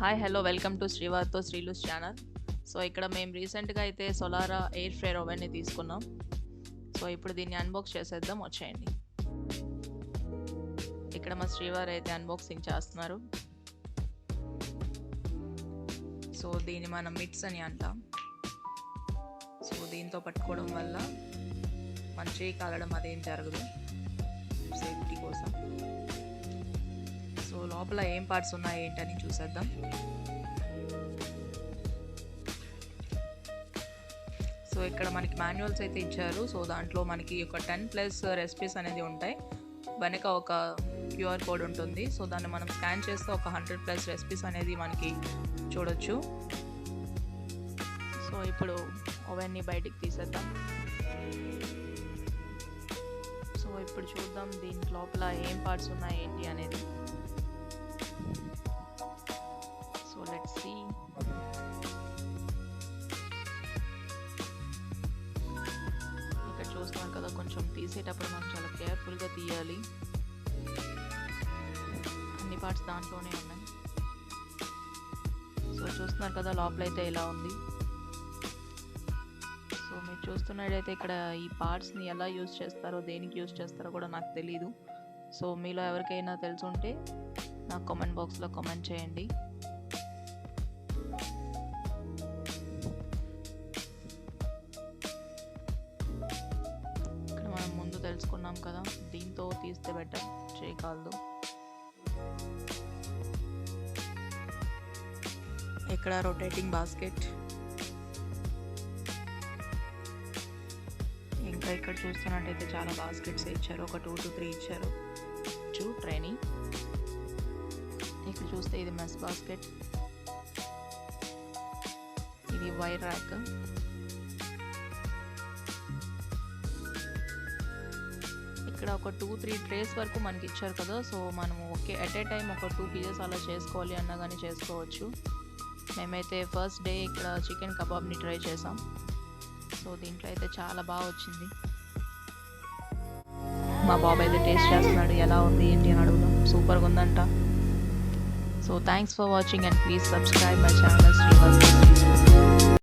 Hi hello welcome to Srivartho శ్రీలుస్ channel. So ఇక్కడ మేము రీసెంట్గా అయితే సోలారా ఎయిర్ ఫ్రైర్ ఓవెన్ని తీసుకున్నాం. సో ఇప్పుడు దీన్ని అన్బాక్స్ చేసేద్దాం, వచ్చేయండి. ఇక్కడ మా శ్రీవారు అయితే అన్బాక్సింగ్ చేస్తున్నారు. సో దీన్ని మనం మిట్స్ అని అంటాం. సో దీంతో పట్టుకోవడం వల్ల మన చేయి కాలడం అదేం జరగదు, సేఫ్టీ కోసం. సో లోపల ఏం పార్ట్స్ ఉన్నాయి ఏంటని చూసేద్దాం. సో ఇక్కడ మనకి మాన్యువల్స్ అయితే ఇచ్చారు. సో దాంట్లో మనకి ఒక 10+ రెసిపీస్ అనేది ఉంటాయి. వెనక ఒక క్యూఆర్ కోడ్ ఉంటుంది. సో దాన్ని మనం స్కాన్ చేస్తే ఒక 100+ రెసిపీస్ అనేది మనకి చూడొచ్చు. సో ఇప్పుడు ఓవెన్ని బయటికి తీసేద్దాం. సో ఇప్పుడు చూద్దాం దీని లోపల ఏం పార్ట్స్ ఉన్నాయి ఏంటి అనేది. So let's see. ఇక్కడ చూస్తున్నాం కదా, కొంచెం తీసేటప్పుడు మనం చాలా కేర్ఫుల్గా తీయాలి. అన్ని పార్ట్స్ దాంట్లోనే ఉన్నాయి. సో చూస్తున్నారు కదా, లోపలైతే ఇలా ఉంది. సో మీరు చూస్తున్నట్టయితే ఇక్కడ ఈ పార్ట్స్ని ఎలా యూజ్ చేస్తారో, దేనికి యూజ్ చేస్తారో కూడా నాకు తెలీదు. సో మీలో ఎవరికైనా తెలుసుంటే నాకు కామెంట్ బాక్స్లో కామెంట్ చేయండి. ఇక్కడ మనం ముందు తెలుసుకున్నాం కదా, దీంతో తీస్తే బెటర్, చేయకాలదు. ఇక్కడ రొటేటింగ్ బాస్కెట్. ఇంకా ఇక్కడ చూస్తున్నట్టయితే చాలా బాస్కెట్స్ ఇచ్చారు, ఒక 2 to 3 ఇచ్చారు. ట్రైనీ. ఇక్కడ చూస్తే ఇది మెస్ బాస్కెట్, ఇది వైర్ ర్యాక్. ఇక్కడ ఒక 2-3 ట్రేస్ వరకు మనకి ఇచ్చారు కదా. సో మనము ఎట్ ఏ టైం ఒక 2 పీసెస్ అలా చేసుకోవాలి అన్నా కానీ చేసుకోవచ్చు. మేమైతే ఫస్ట్ డే ఇక్కడ చికెన్ కబాబ్ని ట్రై చేసాం. సో దీంట్లో అయితే చాలా బాగా వచ్చింది. మా బాబు అయితే టేస్ట్ చేస్తున్నాడు, ఎలా ఉంది ఏంటి అని అడుగుదాం. సూపర్గా ఉందంట. So thanks for watching and please subscribe my channel శ్రీవార్తో.